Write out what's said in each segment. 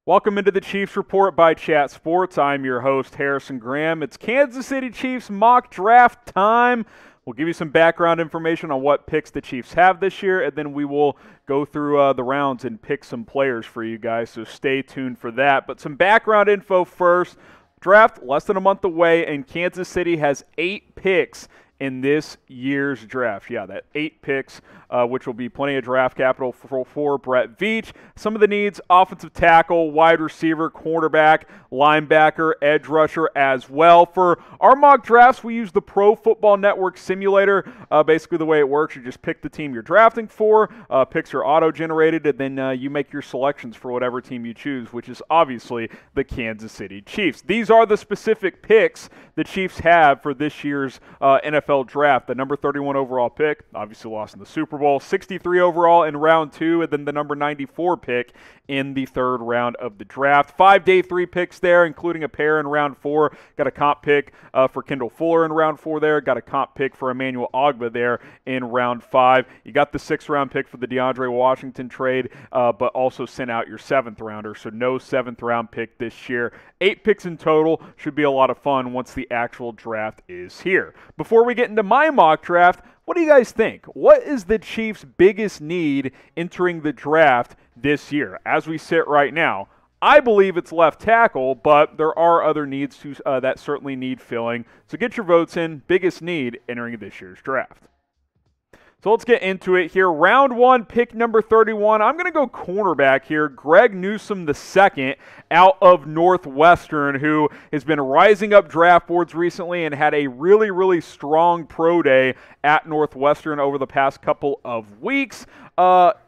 Welcome into the Chiefs Report by Chat Sports. I'm your host, Harrison Graham. It's Kansas City Chiefs mock draft time. We'll give you some background information on what picks the Chiefs have this year, and then we will go through the rounds and pick some players for you guys, so stay tuned for that. But some background info first. Draft less than a month away, and Kansas City has 8 picks in this year's draft. Yeah, that 8 picks, which will be plenty of draft capital for Brett Veach. Some of the needs: offensive tackle, wide receiver, cornerback, linebacker, edge rusher as well. For our mock drafts, we use the Pro Football Network simulator. Basically, the way it works, you just pick the team you're drafting for, picks are auto-generated, and then you make your selections for whatever team you choose, which is obviously the Kansas City Chiefs. These are the specific picks the Chiefs have for this year's NFL draft. The number 31 overall pick, obviously lost in the Super Bowl, 63 overall in round 2, and then the number 94 pick in the 3rd round of the draft. 5 day 3 picks there, including a pair in round 4. Got a comp pick for Kendall Fuller in round 4 there. Got a comp pick for Emmanuel Ogbah there in round 5. You got the 6th round pick for the DeAndre Washington trade, but also sent out your 7th rounder, so no 7th round pick this year. 8 picks in total. Should be a lot of fun once the actual draft is here. Before we get into my mock draft, what do you guys think? What is the Chiefs' biggest need entering the draft this year? As we sit right now, I believe it's left tackle, but there are other needs that certainly need filling. So get your votes in. Biggest need entering this year's draft. So let's get into it here. Round 1, pick number 31. I'm going to go cornerback here. Greg Newsome II out of Northwestern, who has been rising up draft boards recently and had a really, really strong pro day at Northwestern over the past couple of weeks.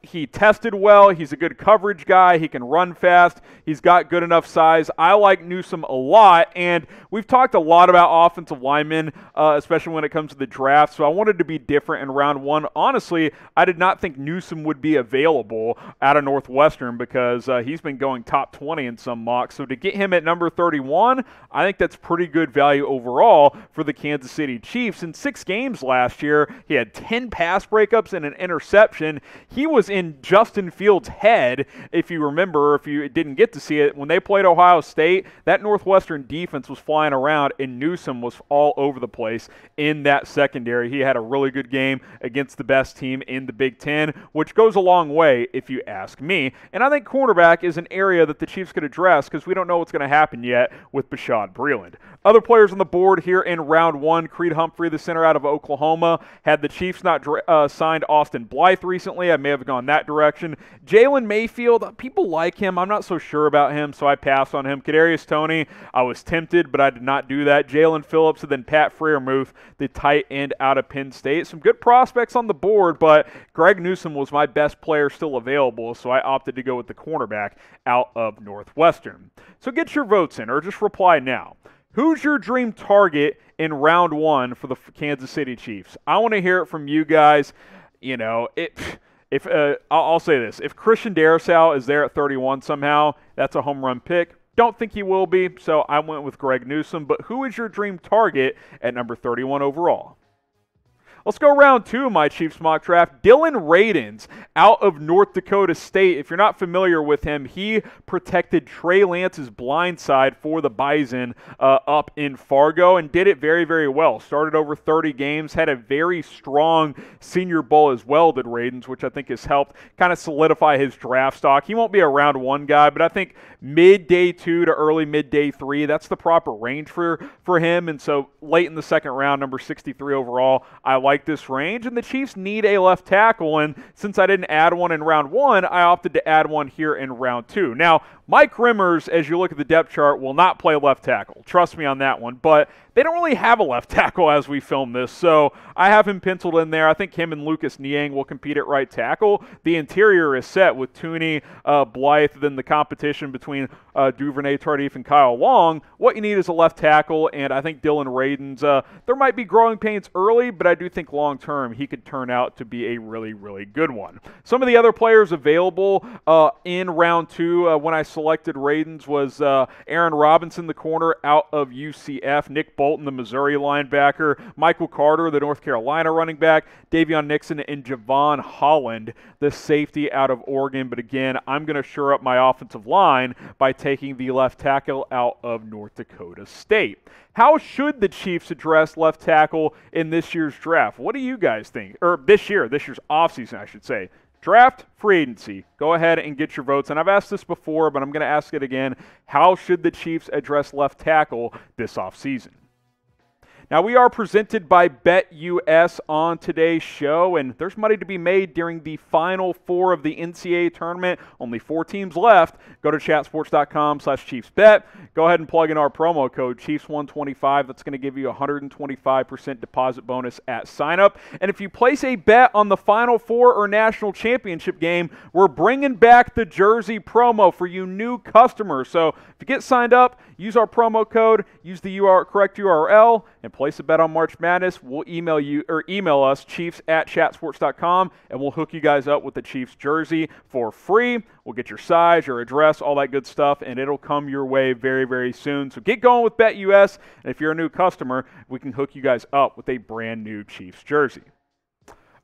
He tested well. He's a good coverage guy. He can run fast. He's got good enough size. I like Newsome a lot, and we've talked a lot about offensive linemen, especially when it comes to the draft, so I wanted to be different in round 1. Honestly, I did not think Newsome would be available out of Northwestern because he's been going top 20 in some mocks, so to get him at number 31, I think that's pretty good value overall for the Kansas City Chiefs. In 6 games last year, he had 10 pass breakups and an interception. He was in Justin Fields' head, if you remember, if you didn't get to see it, when they played Ohio State, that Northwestern defense was flying around, and Newsome was all over the place in that secondary. He had a really good game against the best team in the Big Ten, which goes a long way if you ask me. And I think cornerback is an area that the Chiefs could address because we don't know what's going to happen yet with Bashaud Breeland. Other players on the board here in round 1, Creed Humphrey, the center out of Oklahoma. Had the Chiefs not signed Austin Blythe recently, I may have gone that direction. Jalen Mayfield, people like him. I'm not so sure about him, so I passed on him. Kadarius Toney, I was tempted, but I did not do that. Jalen Phillips, and then Pat Freiermuth, the tight end out of Penn State. Some good prospects on the board, but Greg Newsome was my best player still available, so I opted to go with the cornerback out of Northwestern. So get your votes in, or just reply now. Who's your dream target in round 1 for the Kansas City Chiefs? I want to hear it from you guys. You know, I'll say this. If Christian Darrisaw is there at 31 somehow, that's a home run pick. Don't think he will be, so I went with Greg Newsome. But who is your dream target at number 31 overall? Let's go round 2 of my Chiefs mock draft. Dillon Radunz out of North Dakota State. If you're not familiar with him, he protected Trey Lance's blind side for the Bison up in Fargo and did it very, very well. Started over 30 games, had a very strong Senior Bowl as well, did Radunz, which I think has helped kind of solidify his draft stock. He won't be a round 1 guy, but I think mid-day 2 to early mid-day 3, that's the proper range for him. And so late in the 2nd round, number 63 overall, I like this range, and the Chiefs need a left tackle, and since I didn't add one in round 1, I opted to add one here in round 2. Now, Mike Rimmers, as you look at the depth chart, will not play left tackle. Trust me on that one, but they don't really have a left tackle as we film this, so I have him penciled in there. I think him and Lucas Niang will compete at right tackle. The interior is set with Tooney, Blythe, then the competition between Duvernay, Tardif, and Kyle Long. What you need is a left tackle, and I think Dillon Radunz, there might be growing pains early, but I do think long-term he could turn out to be a really, really good one. Some of the other players available in round 2, when I selected Radunz was Aaron Robinson, the corner out of UCF, Nick Bolton, the Missouri linebacker, Michael Carter, the North Carolina running back, Davion Nixon, and Javon Holland, the safety out of Oregon. But again, I'm going to shore up my offensive line by taking the left tackle out of North Dakota State. How should the Chiefs address left tackle in this year's draft? What do you guys think? Or this year's offseason, I should say. Draft, free agency. Go ahead and get your votes. And I've asked this before, but I'm going to ask it again. How should the Chiefs address left tackle this offseason? Now, we are presented by BetUS on today's show, and there's money to be made during the Final Four of the NCAA tournament. Only 4 teams left. Go to chatsports.com/ChiefsBet. Go ahead and plug in our promo code, Chiefs125. That's going to give you a 125% deposit bonus at sign-up. And if you place a bet on the Final Four or National Championship game, we're bringing back the jersey promo for you new customers. So if you get signed up, use our promo code, use the correct URL, and place a bet on March Madness. We'll email us, chiefs@chatsports.com, and we'll hook you guys up with the Chiefs jersey for free. We'll get your size, your address, all that good stuff, and it'll come your way very, very soon. So get going with BetUS, and if you're a new customer, we can hook you guys up with a brand new Chiefs jersey.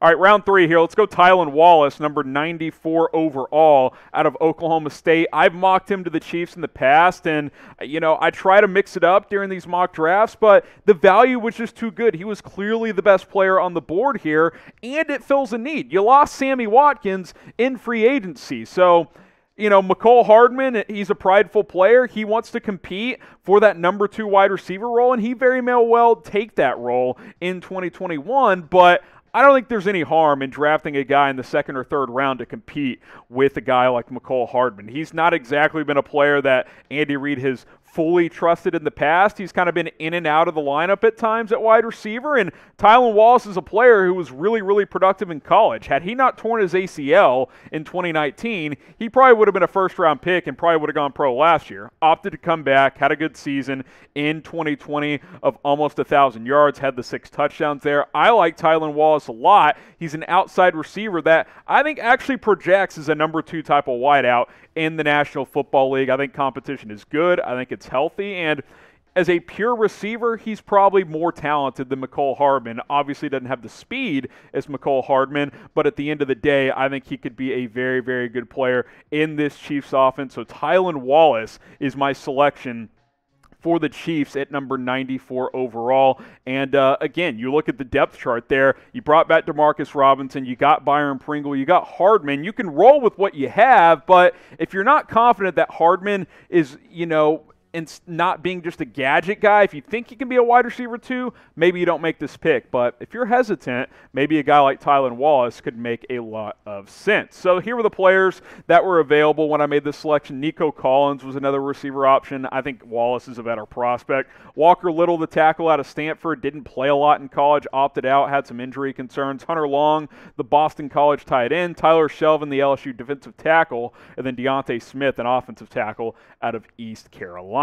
All right, round 3 here. Let's go TYLAN Wallace, number 94 overall out of Oklahoma State. I've mocked him to the Chiefs in the past, and, I try to mix it up during these mock drafts, but the value was just too good. He was clearly the best player on the board here, and it fills a need. You lost Sammy Watkins in free agency, so McCole Hardman, he's a prideful player. He wants to compete for that number 2 wide receiver role, and he very well take that role in 2021, but I don't think there's any harm in drafting a guy in the 2nd or 3rd round to compete with a guy like McCole Hardman. He's not exactly been a player that Andy Reid has fully trusted in the past. He's kind of been in and out of the lineup at times at wide receiver, and TYLAN Wallace is a player who was really productive in college. Had he not torn his ACL in 2019, he probably would have been a first-round pick and probably would have gone pro last year. Opted to come back, had a good season in 2020 of almost 1,000 yards, had the 6 touchdowns there. I like TYLAN Wallace a lot. He's an outside receiver that I think actually projects as a number 2 type of wideout in the National Football League. I think competition is good. I think it's healthy, and as a pure receiver, he's probably more talented than McCole Hardman. Obviously doesn't have the speed as McCole Hardman, but at the end of the day, I think he could be a very good player in this Chiefs offense. So TYLAN Wallace is my selection for the Chiefs at number 94 overall. And again, you look at the depth chart there. You brought back Demarcus Robinson. You got Byron Pringle. You got Hardman. You can roll with what you have, but if you're not confident that Hardman is, and not being just a gadget guy, if you think he can be a wide receiver too, maybe you don't make this pick. But if you're hesitant, maybe a guy like TYLAN Wallace could make a lot of sense. So here were the players that were available when I made this selection. Nico Collins was another receiver option. I think Wallace is a better prospect. Walker Little, the tackle out of Stanford, didn't play a lot in college, opted out, had some injury concerns. Hunter Long, the Boston College tight end. Tyler Shelvin, the LSU defensive tackle. And then Deontay Smith, an offensive tackle out of East Carolina.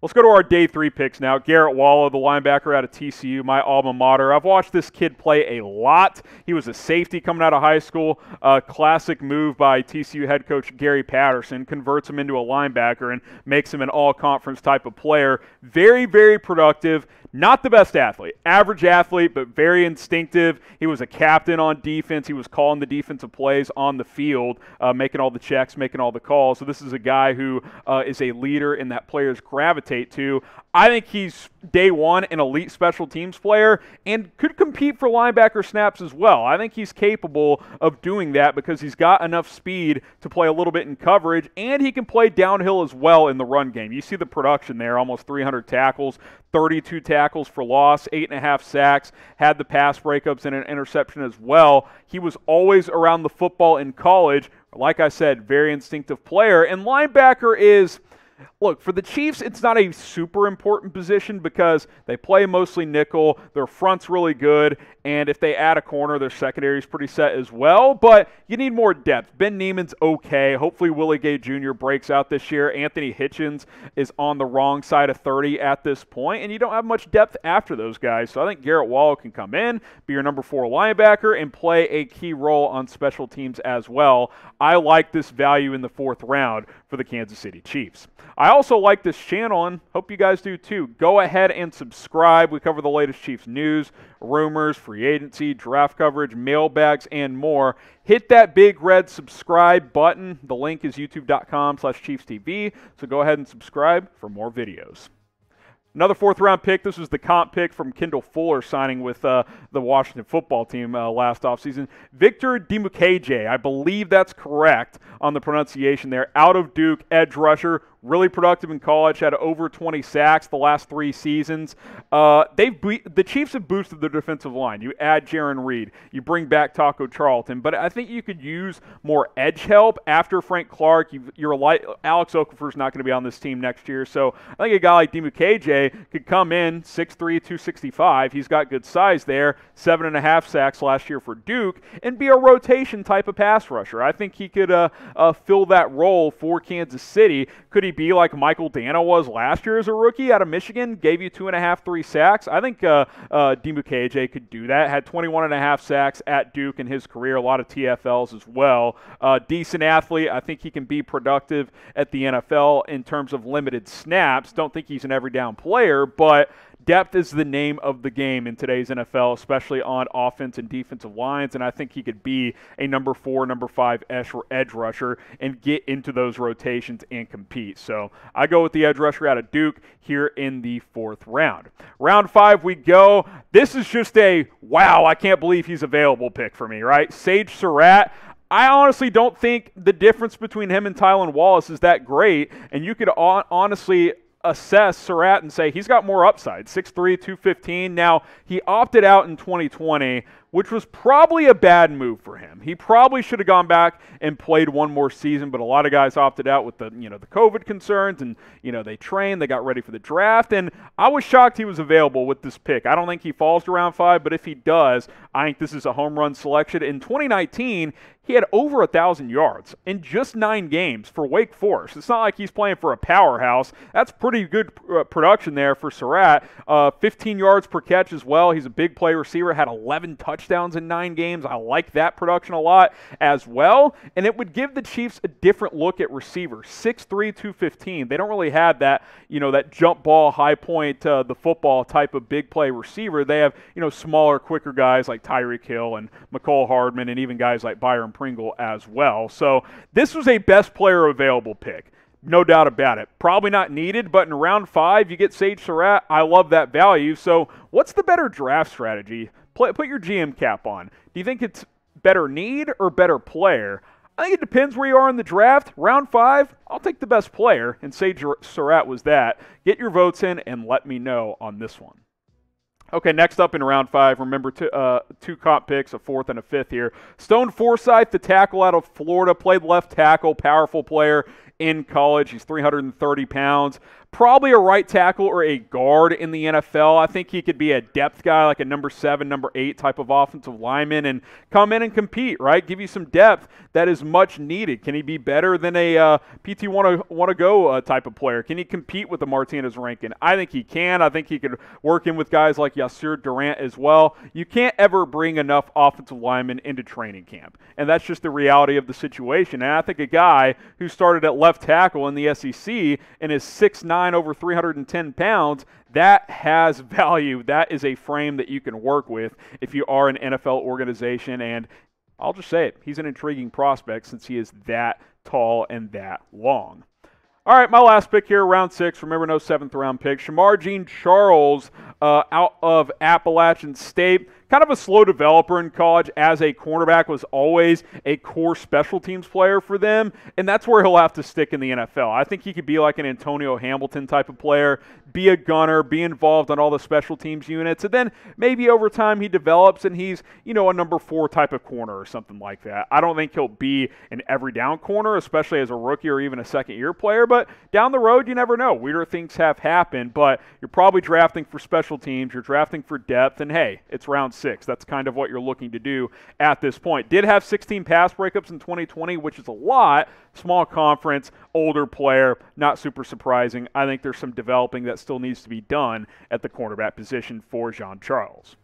Let's go to our day 3 picks now. Garrett Wallow, the linebacker out of TCU, my alma mater. I've watched this kid play a lot. He was a safety coming out of high school. A classic move by TCU head coach Gary Patterson. Converts him into a linebacker and makes him an all-conference type of player. Very productive. Not the best athlete. Average athlete, but very instinctive. He was a captain on defense. He was calling the defensive plays on the field, making all the checks, making all the calls. So this is a guy who is a leader and that players gravitate to. I think he's, day 1, an elite special teams player and could compete for linebacker snaps as well. I think he's capable of doing that because he's got enough speed to play a little bit in coverage, and he can play downhill as well in the run game. You see the production there, almost 300 tackles, 32 tackles for loss, 8.5 sacks, had the pass breakups and an interception as well. He was always around the football in college. Like I said, very instinctive player. And linebacker is, Look, for the Chiefs, it's not a super important position because they play mostly nickel, their front's really good, and if they add a corner, their secondary is pretty set as well, but you need more depth. Ben Neiman's okay. Hopefully Willie Gay Jr. breaks out this year. Anthony Hitchens is on the wrong side of 30 at this point, and you don't have much depth after those guys, so I think Garrett Wallow can come in, be your number 4 linebacker, and play a key role on special teams as well. I like this value in the 4th round for the Kansas City Chiefs. I also like this channel, and hope you guys do too. Go ahead and subscribe. We cover the latest Chiefs news, rumors, free agency, draft coverage, mailbags, and more. Hit that big red subscribe button. The link is youtube.com/ChiefsTV, so go ahead and subscribe for more videos. Another 4th round pick. This was the comp pick from Kendall Fuller signing with the Washington football team last offseason. Victor Dimukeje, I believe that's correct on the pronunciation there. Out of Duke, edge rusher, really productive in college, had over 20 sacks the last 3 seasons. The Chiefs have boosted their defensive line. You add Jaron Reed, you bring back Taco Charlton, but I think you could use more edge help after Frank Clark. Alex Okafor's not going to be on this team next year, so I think a guy like Dimukeje could come in 6'3", 265. He's got good size there, 7.5 sacks last year for Duke, and be a rotation type of pass rusher. I think he could fill that role for Kansas City. Could he be like Michael Dana was last year as a rookie out of Michigan, gave you 2.5, 3 sacks? I think Dimukeje could do that. Had 21.5 sacks at Duke in his career, a lot of TFLs as well. Decent athlete. I think he can be productive at the NFL in terms of limited snaps. Don't think he's an every down player, but depth is the name of the game in today's NFL, especially on offense and defensive lines, and I think he could be a number 4, number 5 edge rusher and get into those rotations and compete. So I go with the edge rusher out of Duke here in the 4th round. Round 5 we go. This is just a, wow, I can't believe he's available pick for me, right? Sage Surratt. I honestly don't think the difference between him and TYLAN Wallace is that great, and you could honestly assess Surratt and say he's got more upside, 6'3", 215. Now, he opted out in 2020, which was probably a bad move for him. He probably should have gone back and played one more season, but a lot of guys opted out with the COVID concerns, and they trained, they got ready for the draft, and I was shocked he was available with this pick. I don't think he falls to round 5, but if he does, I think this is a home run selection. In 2019, he had over 1,000 yards in just 9 games for Wake Forest. It's not like he's playing for a powerhouse. That's pretty good production there for Surratt. 15 yards per catch as well. He's a big play receiver, had 11 touchdowns in 9 games. I like that production a lot as well, and it would give the Chiefs a different look at receivers. 6'3", 215. They don't really have that, that jump ball, high point, the football type of big play receiver. They have, smaller, quicker guys like Tyreek Hill and McCole Hardman, and even guys like Byron Pringle as well. So this was a best player available pick. No doubt about it. Probably not needed, but in round 5, you get Sage Surratt. I love that value. So what's the better draft strategy? Put your GM cap on. Do you think it's better need or better player? I think it depends where you are in the draft. Round 5, I'll take the best player, and Sage Surratt was that. Get your votes in and let me know on this one. Okay, next up in round 5, remember 2 comp picks, a 4th and a 5th here. Stone Forsythe, the tackle out of Florida, played left tackle, powerful player in college. He's 330 pounds. Probably a right tackle or a guard in the NFL. I think he could be a depth guy, like a number 7, number 8 type of offensive lineman, and come in and compete, right? Give you some depth that is much needed. Can he be better than a PT wanna go type of player? Can he compete with the Martinez Rankin? I think he can. I think he could work in with guys like Yasir Durant as well. You can't ever bring enough offensive linemen into training camp, and that's just the reality of the situation. And I think a guy who started at left tackle in the SEC and is 6'9", over 310 pounds, that has value. That is a frame that you can work with if you are an NFL organization, and I'll just say it, he's an intriguing prospect since he is that tall and that long. All right, my last pick here, round 6. Remember, no 7th round pick. SHEMAR Jean Charles out of Appalachian State. kind of a slow developer in college as a cornerback, was always a core special teams player for them, and that's where he'll have to stick in the NFL. I think he could be like an Antonio Hamilton type of player, be a gunner, be involved on all the special teams units, and then maybe over time he develops and he's, you know, a number 4 type of corner or something like that. I don't think he'll be an every down corner, especially as a rookie or even a second-year player, but down the road, you never know. Weirder things have happened, but you're probably drafting for special teams, you're drafting for depth, and hey, it's round 6. That's kind of what you're looking to do at this point. Did have 16 pass breakups in 2020, which is a lot. Small conference, older player, not super surprising. I think there's some developing that still needs to be done at the cornerback position for Jean-Charles.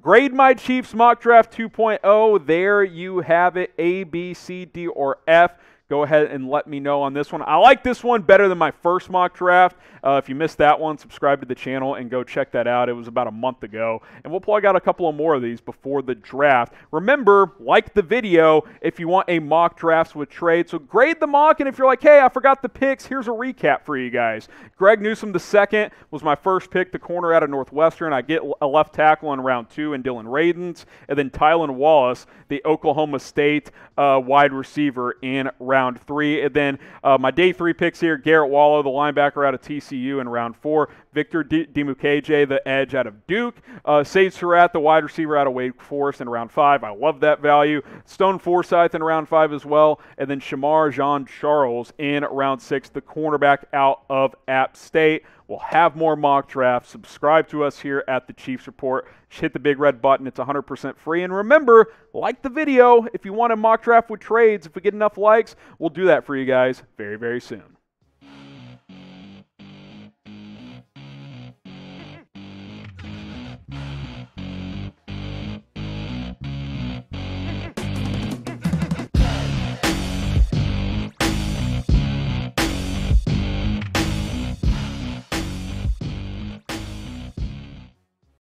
Grade my Chiefs mock draft 2.0. There you have it, A, B, C, D, or F. Go ahead and let me know on this one. I like this one better than my first mock draft. If you missed that one, subscribe to the channel and go check that out. It was about a month ago. And we'll plug out a couple of more of these before the draft. Remember, like the video if you want a mock drafts with trade. So grade the mock, and if you're like, hey, I forgot the picks, here's a recap for you guys. Greg Newsome II was my first pick, the corner out of Northwestern. I get a left tackle in round 2 in Dillon Radunz. And then TYLAN Wallace, the Oklahoma State wide receiver in round 3. And then my day 3 picks here, Garrett Wallow, the linebacker out of TCU in round 4. Victor Dimukeje, the edge out of Duke. SURRATT, the wide receiver out of Wake Forest in round 5. I love that value. Stone Forsythe in round 5 as well. And then SHEMAR Jean-Charles in round 6, the cornerback out of App State. We'll have more mock drafts. Subscribe to us here at the Chiefs Report. Just hit the big red button. It's 100% free. And remember, like the video if you want a mock draft with trades. If we get enough likes, we'll do that for you guys very, very soon.